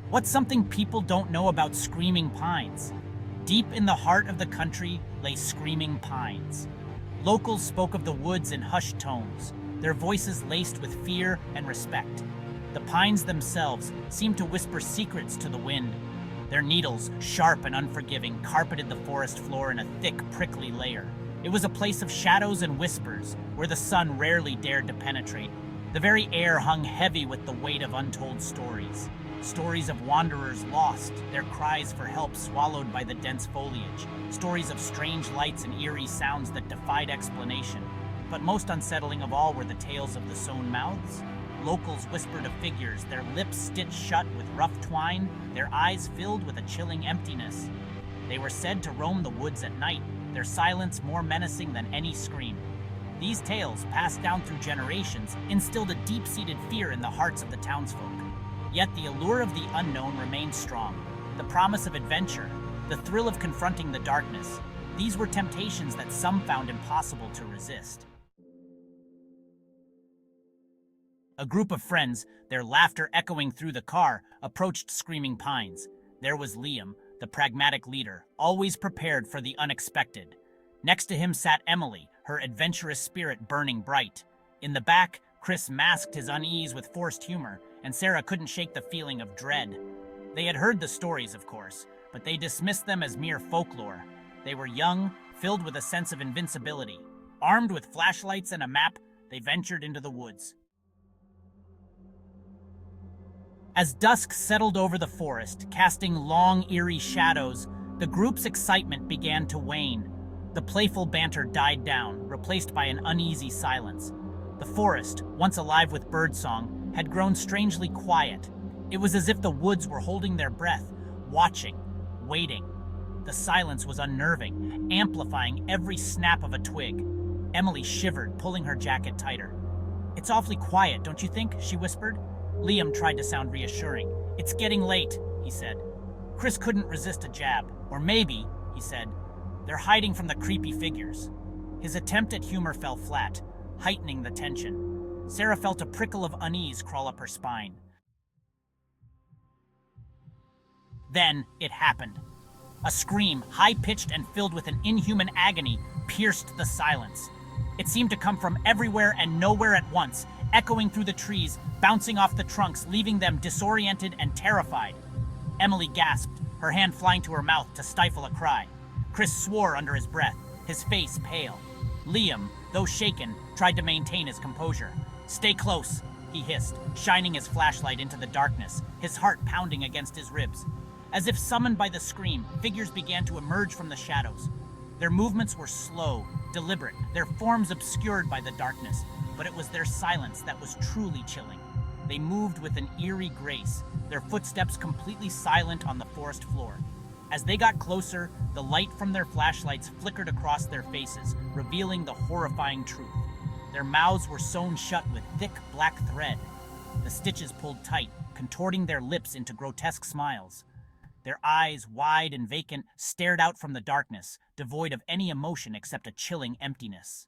What's something people don't know about screaming pines? Deep in the heart of the country lay screaming pines. Locals spoke of the woods in hushed tones, their voices laced with fear and respect. The pines themselves seemed to whisper secrets to the wind. Their needles, sharp and unforgiving, carpeted the forest floor in a thick, prickly layer. It was a place of shadows and whispers, where the sun rarely dared to penetrate. The very air hung heavy with the weight of untold stories. Stories of wanderers lost, their cries for help swallowed by the dense foliage. Stories of strange lights and eerie sounds that defied explanation. But most unsettling of all were the tales of the sewn mouths. Locals whispered of figures, their lips stitched shut with rough twine, their eyes filled with a chilling emptiness. They were said to roam the woods at night, their silence more menacing than any scream. These tales, passed down through generations, instilled a deep-seated fear in the hearts of the townsfolk. Yet the allure of the unknown remained strong. The promise of adventure, the thrill of confronting the darkness, these were temptations that some found impossible to resist. A group of friends, their laughter echoing through the car, approached Screaming Pines. There was Liam, the pragmatic leader, always prepared for the unexpected. Next to him sat Emily, her adventurous spirit burning bright. In the back, Chris masked his unease with forced humor, and Sarah couldn't shake the feeling of dread. They had heard the stories, of course, but they dismissed them as mere folklore. They were young, filled with a sense of invincibility. Armed with flashlights and a map, they ventured into the woods. As dusk settled over the forest, casting long, eerie shadows, the group's excitement began to wane. The playful banter died down, replaced by an uneasy silence. The forest, once alive with birdsong, had grown strangely quiet. It was as if the woods were holding their breath, watching, waiting. The silence was unnerving, amplifying every snap of a twig. Emily shivered, pulling her jacket tighter. "It's awfully quiet, don't you think?" she whispered. Liam tried to sound reassuring. "It's getting late," he said. Chris couldn't resist a jab. "Or maybe," he said, "they're hiding from the creepy figures." His attempt at humor fell flat, heightening the tension. Sarah felt a prickle of unease crawl up her spine. Then it happened. A scream, high-pitched and filled with an inhuman agony, pierced the silence. It seemed to come from everywhere and nowhere at once, echoing through the trees, bouncing off the trunks, leaving them disoriented and terrified. Emily gasped, her hand flying to her mouth to stifle a cry. Chris swore under his breath, his face pale. Liam, though shaken, tried to maintain his composure. "Stay close," he hissed, shining his flashlight into the darkness, his heart pounding against his ribs. As if summoned by the scream, figures began to emerge from the shadows. Their movements were slow, deliberate, their forms obscured by the darkness, but it was their silence that was truly chilling. They moved with an eerie grace, their footsteps completely silent on the forest floor. As they got closer, the light from their flashlights flickered across their faces, revealing the horrifying truth. Their mouths were sewn shut with thick black thread. The stitches pulled tight, contorting their lips into grotesque smiles. Their eyes, wide and vacant, stared out from the darkness, devoid of any emotion except a chilling emptiness.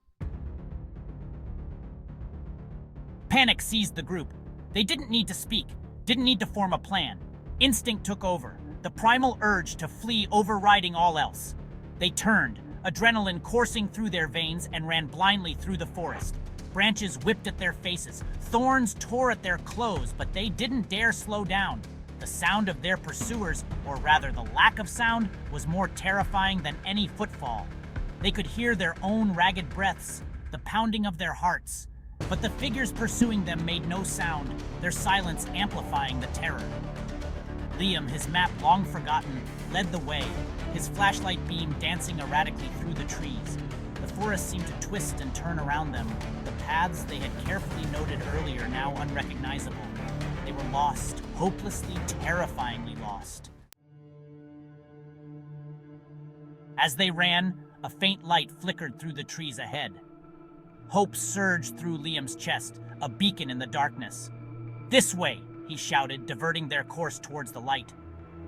Panic seized the group. They didn't need to speak, didn't need to form a plan. Instinct took over, the primal urge to flee overriding all else. They turned, adrenaline coursing through their veins, and ran blindly through the forest. Branches whipped at their faces, thorns tore at their clothes, but they didn't dare slow down. The sound of their pursuers, or rather the lack of sound, was more terrifying than any footfall. They could hear their own ragged breaths, the pounding of their hearts. But the figures pursuing them made no sound, their silence amplifying the terror. Liam, his map long forgotten, led the way, his flashlight beam dancing erratically through the trees. The forest seemed to twist and turn around them, the paths they had carefully noted earlier now unrecognizable. They were lost, hopelessly, terrifyingly lost. As they ran, a faint light flickered through the trees ahead. Hope surged through Liam's chest, a beacon in the darkness. "This way!" he shouted, diverting their course towards the light.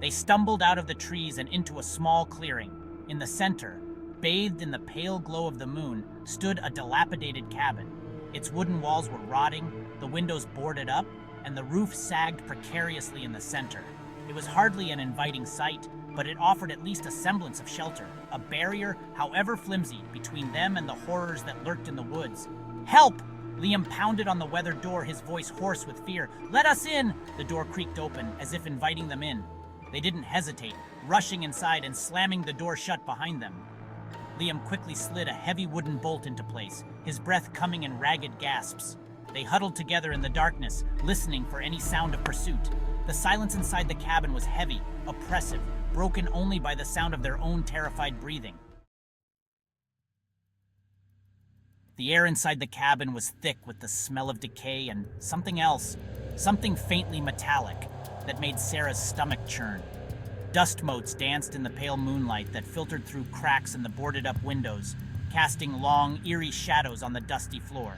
They stumbled out of the trees and into a small clearing. In the center, bathed in the pale glow of the moon, stood a dilapidated cabin. Its wooden walls were rotting, the windows boarded up, and the roof sagged precariously in the center. It was hardly an inviting sight, but it offered at least a semblance of shelter, a barrier, however flimsy, between them and the horrors that lurked in the woods. "Help!" Liam pounded on the weathered door, his voice hoarse with fear. "Let us in!" The door creaked open, as if inviting them in. They didn't hesitate, rushing inside and slamming the door shut behind them. Liam quickly slid a heavy wooden bolt into place, his breath coming in ragged gasps. They huddled together in the darkness, listening for any sound of pursuit. The silence inside the cabin was heavy, oppressive, broken only by the sound of their own terrified breathing. The air inside the cabin was thick with the smell of decay and something else, something faintly metallic, that made Sarah's stomach churn. Dust motes danced in the pale moonlight that filtered through cracks in the boarded-up windows, casting long, eerie shadows on the dusty floor.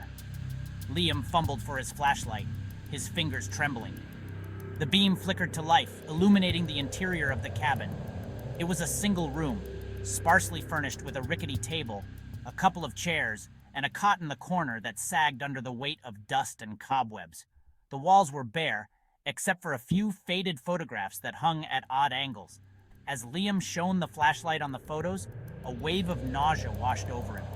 Liam fumbled for his flashlight, his fingers trembling. The beam flickered to life, illuminating the interior of the cabin. It was a single room, sparsely furnished with a rickety table, a couple of chairs, and a cot in the corner that sagged under the weight of dust and cobwebs. The walls were bare, except for a few faded photographs that hung at odd angles. As Liam shone the flashlight on the photos, a wave of nausea washed over him.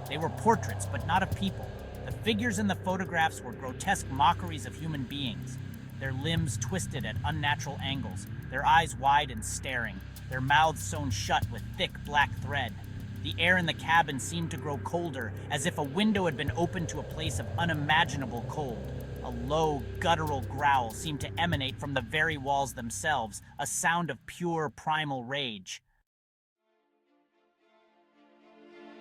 They were portraits, but not of people. The figures in the photographs were grotesque mockeries of human beings, their limbs twisted at unnatural angles, their eyes wide and staring, their mouths sewn shut with thick black thread. The air in the cabin seemed to grow colder, as if a window had been opened to a place of unimaginable cold. A low, guttural growl seemed to emanate from the very walls themselves, a sound of pure primal rage.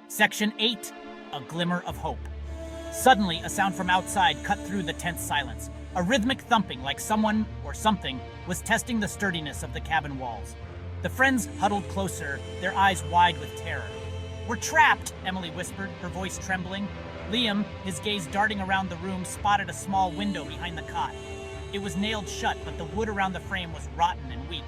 Section 8. A Glimmer of Hope. Suddenly, a sound from outside cut through the tense silence. A rhythmic thumping, like someone, or something, was testing the sturdiness of the cabin walls. The friends huddled closer, their eyes wide with terror. "We're trapped," Emily whispered, her voice trembling. Liam, his gaze darting around the room, spotted a small window behind the cot. It was nailed shut, but the wood around the frame was rotten and weak.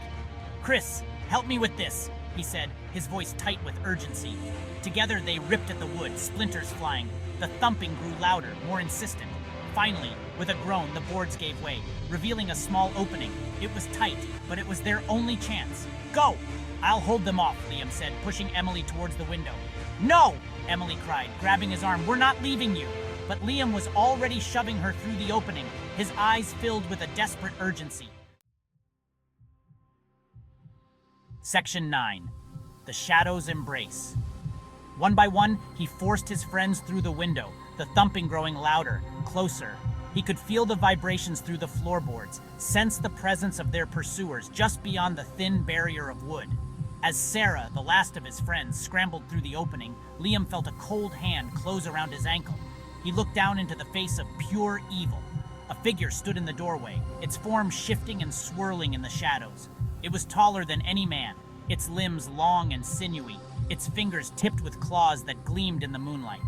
"Chris, help me with this," he said, his voice tight with urgency. Together they ripped at the wood, splinters flying. The thumping grew louder, more insistent. Finally, with a groan, the boards gave way, revealing a small opening. It was tight, but it was their only chance. "Go!" "I'll hold them off," Liam said, pushing Emily towards the window. "No!" Emily cried, grabbing his arm. "We're not leaving you." But Liam was already shoving her through the opening, his eyes filled with a desperate urgency. Section 9. The Shadow's Embrace. One by one, he forced his friends through the window, the thumping growing louder, closer. He could feel the vibrations through the floorboards, sense the presence of their pursuers just beyond the thin barrier of wood. As Sarah, the last of his friends, scrambled through the opening, Liam felt a cold hand close around his ankle. He looked down into the face of pure evil. A figure stood in the doorway, its form shifting and swirling in the shadows. It was taller than any man, its limbs long and sinewy, its fingers tipped with claws that gleamed in the moonlight.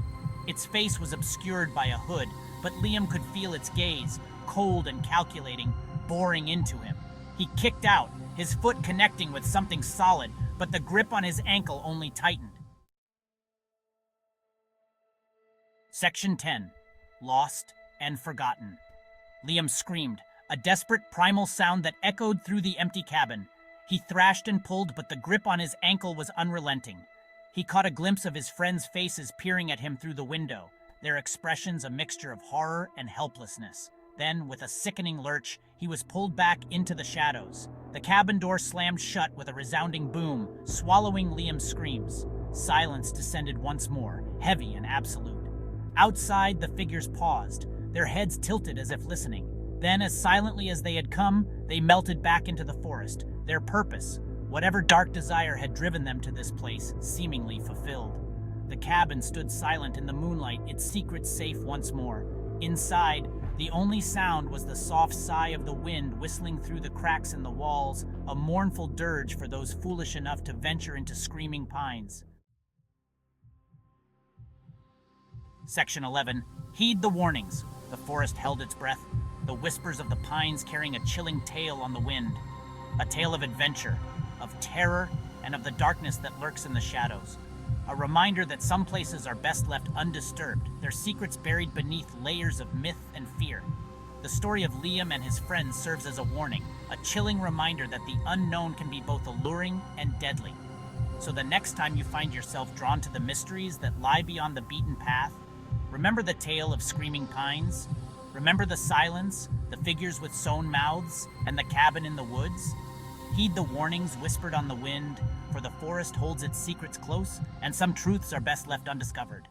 Its face was obscured by a hood, but Liam could feel its gaze, cold and calculating, boring into him. He kicked out, his foot connecting with something solid, but the grip on his ankle only tightened. Section 10. Lost and Forgotten. Liam screamed, a desperate primal sound that echoed through the empty cabin. He thrashed and pulled, but the grip on his ankle was unrelenting. He caught a glimpse of his friends' faces peering at him through the window, their expressions a mixture of horror and helplessness. Then, with a sickening lurch, he was pulled back into the shadows. The cabin door slammed shut with a resounding boom, swallowing Liam's screams. Silence descended once more, heavy and absolute. Outside, the figures paused, their heads tilted as if listening. Then, as silently as they had come, they melted back into the forest, their purpose, whatever dark desire had driven them to this place, seemingly fulfilled. The cabin stood silent in the moonlight, its secrets safe once more. Inside, the only sound was the soft sigh of the wind whistling through the cracks in the walls, a mournful dirge for those foolish enough to venture into screaming pines. Section 11. Heed the warnings. The forest held its breath, the whispers of the pines carrying a chilling tale on the wind. A tale of adventure, of terror, and of the darkness that lurks in the shadows. A reminder that some places are best left undisturbed, their secrets buried beneath layers of myth and fear. The story of Liam and his friends serves as a warning, a chilling reminder that the unknown can be both alluring and deadly. So the next time you find yourself drawn to the mysteries that lie beyond the beaten path, remember the tale of screaming pines? Remember the silence, the figures with sewn mouths, and the cabin in the woods? Heed the warnings whispered on the wind, for the forest holds its secrets close, and some truths are best left undiscovered.